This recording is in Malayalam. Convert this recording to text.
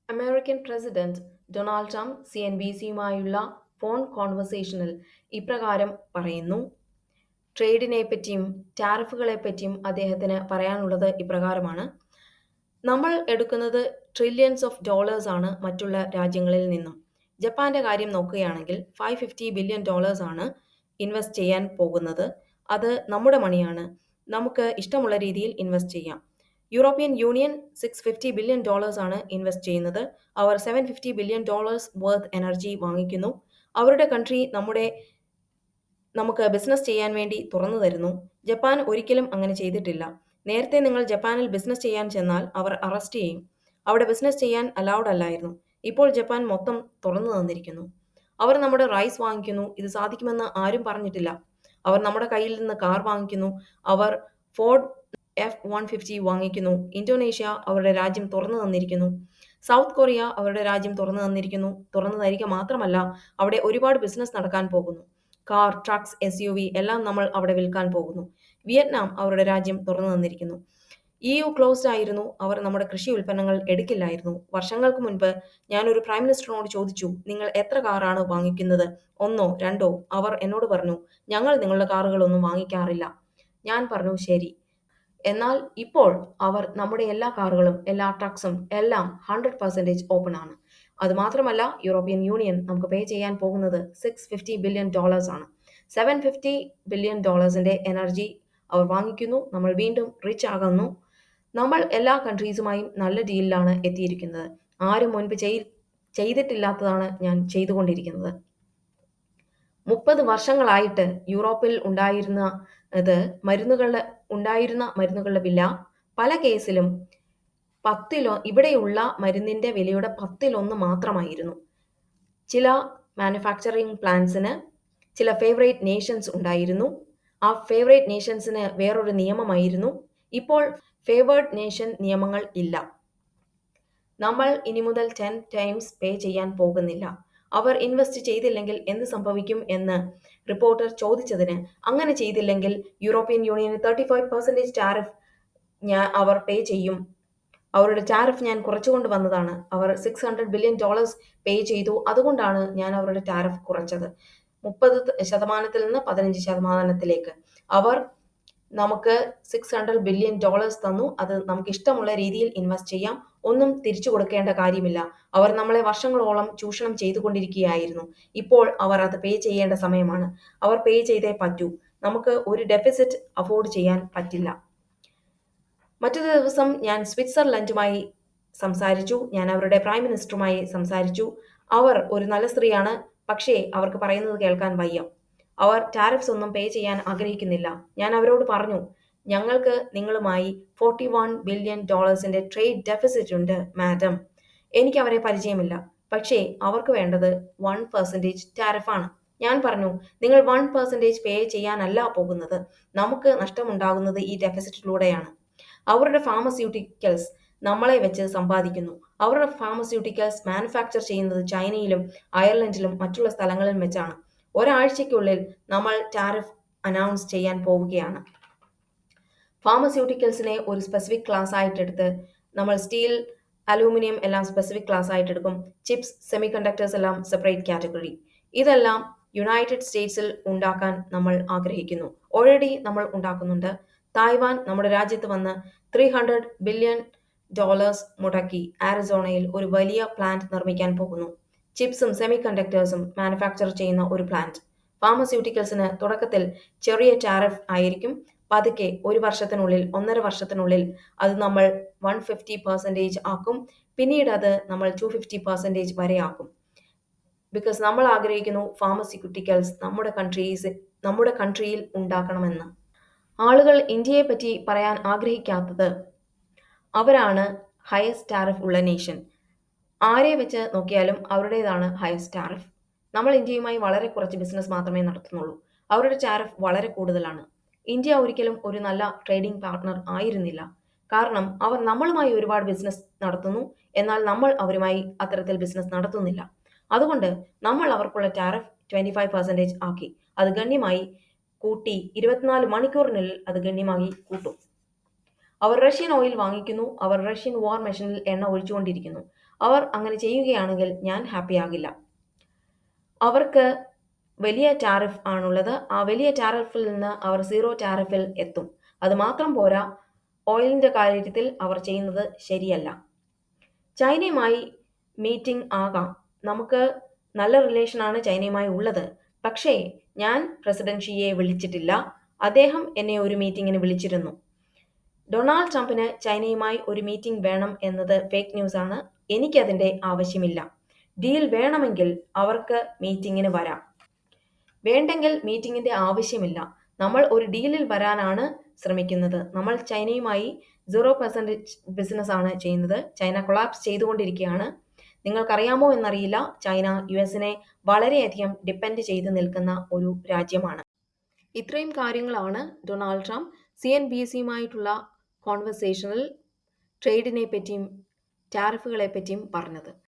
അമേരിക്കൻ പ്രസിഡന്റ് ഡൊണാൾഡ് ട്രംപ് CNBCയുമായുള്ള ഫോൺ കോൺവെർസേഷനിൽ ഇപ്രകാരം പറയുന്നു. ട്രേഡിനെ പറ്റിയും ടാരിഫുകളെ പറ്റിയും അദ്ദേഹത്തിന് പറയാനുള്ളത് ഇപ്രകാരമാണ്. നമ്മൾ എടുക്കുന്നത് ട്രില്യൺസ് ഓഫ് ഡോളേഴ്സ് ആണ് മറ്റുള്ള രാജ്യങ്ങളിൽ നിന്നും. ജപ്പാന്റെ കാര്യം നോക്കുകയാണെങ്കിൽ $550 ബില്യൺ ആണ് ഇൻവെസ്റ്റ് ചെയ്യാൻ പോകുന്നത്. അത് നമ്മുടെ മണിയാണ്. നമുക്ക് ഇഷ്ടമുള്ള രീതിയിൽ ഇൻവെസ്റ്റ് ചെയ്യാം. യൂറോപ്യൻ യൂണിയൻ $650 ബില്യൺ ആണ് ഇൻവെസ്റ്റ് ചെയ്യുന്നത്. അവർ $750 ബില്യൺ വർത്ത് എനർജി വാങ്ങിക്കുന്നു. അവരുടെ കൺട്രി നമുക്ക് ബിസിനസ് ചെയ്യാൻ വേണ്ടി തുറന്നു തരുന്നു. ജപ്പാൻ ഒരിക്കലും അങ്ങനെ ചെയ്തിട്ടില്ല. നേരത്തെ നിങ്ങൾ ജപ്പാനിൽ ബിസിനസ് ചെയ്യാൻ ചെന്നാൽ അവർ അറസ്റ്റ് ചെയ്യും. അവിടെ ബിസിനസ് ചെയ്യാൻ അലൗഡ് അല്ലായിരുന്നു. ഇപ്പോൾ ജപ്പാൻ മൊത്തം തുറന്നു തന്നിരിക്കുന്നു. അവർ നമ്മുടെ റൈസ് വാങ്ങിക്കുന്നു. ഇത് സാധിക്കുമെന്ന് ആരും പറഞ്ഞിട്ടില്ല. അവർ നമ്മുടെ കയ്യിൽ നിന്ന് കാർ വാങ്ങിക്കുന്നു. അവർ ഫോർഡ് F-150 വാങ്ങിക്കുന്നു. ഇന്തോനേഷ്യ അവരുടെ രാജ്യം തുറന്നു തന്നിരിക്കുന്നു. സൗത്ത് കൊറിയ അവരുടെ രാജ്യം തുറന്നു തന്നിരിക്കുന്നു. തുറന്നു തരിക മാത്രമല്ല, അവിടെ ഒരുപാട് ബിസിനസ് നടക്കാൻ പോകുന്നു. കാർ, ട്രക്സ്, SUV എല്ലാം നമ്മൾ അവിടെ വിൽക്കാൻ പോകുന്നു. വിയറ്റ്നാം അവരുടെ രാജ്യം തുറന്നു തന്നിരിക്കുന്നു. EU ക്ലോസ്ഡ് ആയിരുന്നു. അവർ നമ്മുടെ കൃഷി ഉൽപ്പന്നങ്ങൾ എടുക്കില്ലായിരുന്നു. വർഷങ്ങൾക്ക് മുൻപ് ഞാൻ ഒരു പ്രൈം മിനിസ്റ്ററിനോട് ചോദിച്ചു, നിങ്ങൾ എത്ര കാറാണ് വാങ്ങിക്കുന്നത്? ഒന്നോ രണ്ടോ? അവർ എന്നോട് പറഞ്ഞു, ഞങ്ങൾ നിങ്ങളുടെ കാറുകളൊന്നും വാങ്ങിക്കാറില്ല. ഞാൻ പറഞ്ഞു ശരി. എന്നാൽ ഇപ്പോൾ അവർ നമ്മുടെ എല്ലാ കാറുകളും എല്ലാ ട്രക്സും എല്ലാം 100% ഓപ്പൺ ആണ്. അതുമാത്രമല്ല, യൂറോപ്യൻ യൂണിയൻ നമുക്ക് പേ ചെയ്യാൻ പോകുന്നത് $650 ബില്യൺ ആണ്. $750 ബില്യൺ എനർജി അവർ വാങ്ങിക്കുന്നു. നമ്മൾ വീണ്ടും റിച്ച് ആകുന്നു. നമ്മൾ എല്ലാ കൺട്രീസുമായും നല്ല ഡീലിലാണ് എത്തിയിരിക്കുന്നത്. ആരും മുൻപ് ചെയ്തിട്ടില്ലാത്തതാണ് ഞാൻ ചെയ്തുകൊണ്ടിരിക്കുന്നത്. 30 വർഷങ്ങളായിട്ട് യൂറോപ്പിൽ ഉണ്ടായിരുന്ന മരുന്നുകളുടെ വില പല കേസിലും ഇവിടെയുള്ള മരുന്നിന്റെ വിലയുടെ 10 മാത്രമായിരുന്നു. ചില മാനുഫാക്ചറിംഗ് പ്ലാന്റ്സിന് ചില ഫേവറേറ്റ് നേഷൻസ് ഉണ്ടായിരുന്നു. ആ ഫേവറേറ്റ് നേഷൻസിന് വേറൊരു നിയമമായിരുന്നു. ഇപ്പോൾ ഫേവേർഡ് നേഷൻ നിയമങ്ങൾ ഇല്ല. നമ്മൾ ഇനി മുതൽ 10 ടൈംസ് പേ ചെയ്യാൻ പോകുന്നില്ല. അവർ ഇൻവെസ്റ്റ് ചെയ്തില്ലെങ്കിൽ എന്ത് സംഭവിക്കും എന്ന് റിപ്പോർട്ടർ ചോദിച്ചതിന്, അങ്ങനെ ചെയ്തില്ലെങ്കിൽ യൂറോപ്യൻ യൂണിയന് 35% ടാരിഫ് അവർ പേ ചെയ്യും. അവരുടെ ടാരിഫ് ഞാൻ കുറച്ചുകൊണ്ട് വന്നതാണ്. അവർ $600 ബില്യൺ പേ ചെയ്തു. അതുകൊണ്ടാണ് ഞാൻ അവരുടെ ടാരിഫ് കുറച്ചത്. 30% നിന്ന് 15%. അവർ നമുക്ക് $600 ബില്യൺ തന്നു. അത് നമുക്ക് ഇഷ്ടമുള്ള രീതിയിൽ ഇൻവെസ്റ്റ് ചെയ്യാം. ഒന്നും തിരിച്ചു കൊടുക്കേണ്ട കാര്യമില്ല. അവർ നമ്മളെ വർഷങ്ങളോളം ചൂഷണം ചെയ്തുകൊണ്ടിരിക്കുകയായിരുന്നു. ഇപ്പോൾ അവർ അത് പേ ചെയ്യേണ്ട സമയമാണ്. അവർ പേ ചെയ്തേ പറ്റൂ. നമുക്ക് ഒരു ഡെഫിസിറ്റ് അഫോർഡ് ചെയ്യാൻ പറ്റില്ല. മറ്റൊരു ദിവസം ഞാൻ സ്വിറ്റ്സർലൻഡുമായി സംസാരിച്ചു. ഞാൻ അവരുടെ പ്രൈം മിനിസ്റ്ററുമായി സംസാരിച്ചു. അവർ ഒരു നല്ല സ്ത്രീയാണ്. പക്ഷേ അവർക്ക് പറയുന്നത് കേൾക്കാൻ വയ്യ. അവർ ടാരിഫ്സ് ഒന്നും പേ ചെയ്യാൻ ആഗ്രഹിക്കുന്നില്ല. ഞാൻ അവരോട് പറഞ്ഞു, ഞങ്ങൾക്ക് നിങ്ങളുമായി $41 ബില്യൺ ട്രേഡ് ഡെഫിസിറ്റ് ഉണ്ട് മാഡം. എനിക്ക് അവരെ പരിചയമില്ല. പക്ഷേ അവർക്ക് വേണ്ടത് 1% ടാരിഫാണ്. ഞാൻ പറഞ്ഞു, നിങ്ങൾ 1% പേ ചെയ്യാനല്ല പോകുന്നത്. നമുക്ക് നഷ്ടമുണ്ടാകുന്നത് ഈ ഡെഫിസിറ്റിലൂടെയാണ്. അവരുടെ ഫാർമസ്യൂട്ടിക്കൽസ് നമ്മളെ വെച്ച് സമ്പാദിക്കുന്നു. അവരുടെ ഫാർമസ്യൂട്ടിക്കൽസ് മാനുഫാക്ചർ ചെയ്യുന്നത് ചൈനയിലും അയർലൻഡിലും മറ്റുള്ള സ്ഥലങ്ങളിലും വെച്ചാണ്. ഒരാഴ്ചയ്ക്കുള്ളിൽ നമ്മൾ ടാരിഫ് അനൗൺസ് ചെയ്യാൻ പോവുകയാണ്. ഫാർമസ്യൂട്ടിക്കൽസിനെ ഒരു സ്പെസിഫിക് ക്ലാസ് ആയിട്ടെടുത്ത് നമ്മൾ സ്റ്റീൽ, അലൂമിനിയം എല്ലാം സ്പെസിഫിക് ക്ലാസ് ആയിട്ടെടുക്കും. ചിപ്സ്, സെമി കണ്ടക്ടേഴ്സ് എല്ലാം സെപ്പറേറ്റ് കാറ്റഗറി. ഇതെല്ലാം യുണൈറ്റഡ് സ്റ്റേറ്റ്സിൽ ഉണ്ടാക്കാൻ നമ്മൾ ആഗ്രഹിക്കുന്നു. ഓൾറെഡി നമ്മൾ ഉണ്ടാക്കുന്നുണ്ട്. തായ്വാൻ നമ്മുടെ രാജ്യത്ത് വന്ന് $300 ബില്യൺ മുടക്കി ആരിസോണയിൽ ഒരു വലിയ പ്ലാന്റ് നിർമ്മിക്കാൻ പോകുന്നു. ചിപ്സും സെമി കണ്ടക്ടേഴ്സും മാനുഫാക്ചർ ചെയ്യുന്ന ഒരു പ്ലാന്റ്. ഫാർമസ്യൂട്ടിക്കൽസിന് തുടക്കത്തിൽ ചെറിയ ടാരിഫ് ആയിരിക്കും. പതുക്കെ 1 വർഷത്തിനുള്ളിൽ 1.5 വർഷത്തിനുള്ളിൽ അത് നമ്മൾ 150% ആക്കും. പിന്നീട് അത് നമ്മൾ 250% വരെ ആക്കും. ബിക്കോസ് നമ്മൾ ആഗ്രഹിക്കുന്നു ഫാർമസ്യൂട്ടിക്കൽസ് നമ്മുടെ കൺട്രിയിൽ ഉണ്ടാക്കണമെന്ന്. ആളുകൾ ഇന്ത്യയെ പറ്റി പറയാൻ ആഗ്രഹിക്കാത്തത്, അവരാണ് ഹയസ്റ്റ് ടാരിഫ് ഉള്ള നേഷൻ. ആരെ വെച്ച് നോക്കിയാലും അവരുടേതാണ് ഹയസ്റ്റ് ടാരിഫ്. നമ്മൾ ഇന്ത്യയുമായി വളരെ കുറച്ച് ബിസിനസ് മാത്രമേ നടത്തുന്നുള്ളൂ. അവരുടെ ടാരിഫ് വളരെ കൂടുതലാണ്. ഇന്ത്യ ഒരിക്കലും ഒരു നല്ല ട്രേഡിംഗ് പാർട്ട്ണർ ആയിരുന്നില്ല. കാരണം അവർ നമ്മളുമായി ഒരുപാട് ബിസിനസ് നടത്തുന്നു, എന്നാൽ നമ്മൾ അവരുമായി അത്തരത്തിൽ ബിസിനസ് നടത്തുന്നില്ല. അതുകൊണ്ട് നമ്മൾ അവർക്കുള്ള ടാരിഫ് 25% ആക്കി. അത് ഗണ്യമായി കൂട്ടി. 24 മണിക്കൂറിനുള്ളിൽ അത് ഗണ്യമായി കൂട്ടും. അവർ റഷ്യൻ ഓയിൽ വാങ്ങിക്കുന്നു, അവർ റഷ്യൻ വാർ മെഷീനിൽ എണ്ണ ഒഴിച്ചുകൊണ്ടിരിക്കുന്നു. അവർ അങ്ങനെ ചെയ്യുകയാണെങ്കിൽ ഞാൻ ഹാപ്പിയാകില്ല. അവർക്ക് വലിയ ടാരിഫ് ആണുള്ളത്. ആ വലിയ ടാരിഫിൽ നിന്ന് അവർ സീറോ ടാരിഫിൽ എത്തും. അത് മാത്രം പോരാ, ഓയിലിന്റെ കാര്യത്തിൽ അവർ ചെയ്യുന്നത് ശരിയല്ല. ചൈനയുമായി മീറ്റിംഗ് ആകാം. നമുക്ക് നല്ല റിലേഷനാണ് ചൈനയുമായി ഉള്ളത്. പക്ഷേ ഞാൻ പ്രസിഡന്റ് ഷിയെ വിളിച്ചിട്ടില്ല. അദ്ദേഹം എന്നെ ഒരു മീറ്റിംഗിന് വിളിച്ചിരുന്നു. ഡൊണാൾഡ് ട്രംപിന് ചൈനയുമായി ഒരു മീറ്റിംഗ് വേണം എന്നത് ഫേക്ക് ന്യൂസ് ആണ്. എനിക്കതിന്റെ ആവശ്യമില്ല. ഡീൽ വേണമെങ്കിൽ അവർക്ക് മീറ്റിംഗിന് വരാം. വേണ്ടെങ്കിൽ മീറ്റിംഗിന്റെ ആവശ്യമില്ല. നമ്മൾ ഒരു ഡീലിൽ വരാനാണ് ശ്രമിക്കുന്നത്. നമ്മൾ ചൈനയുമായി 0% ബിസിനസ് ആണ് ചെയ്യുന്നത്. ചൈന കൊളാപ്സ് ചെയ്തുകൊണ്ടിരിക്കുകയാണ്. നിങ്ങൾക്കറിയാമോ എന്നറിയില്ല, ചൈന യുഎസിനെ വളരെയധികം ഡിപ്പെൻഡ് ചെയ്ത് നിൽക്കുന്ന ഒരു രാജ്യമാണ്. ഇത്രയും കാര്യങ്ങളാണ് ഡൊണാൾഡ് ട്രംപ് CNBCയുമായിട്ടുള്ള കോൺവെർസേഷനിൽ ട്രേഡിനെ പറ്റിയും ടാരിഫുകളെ പറ്റിയും പറഞ്ഞത്.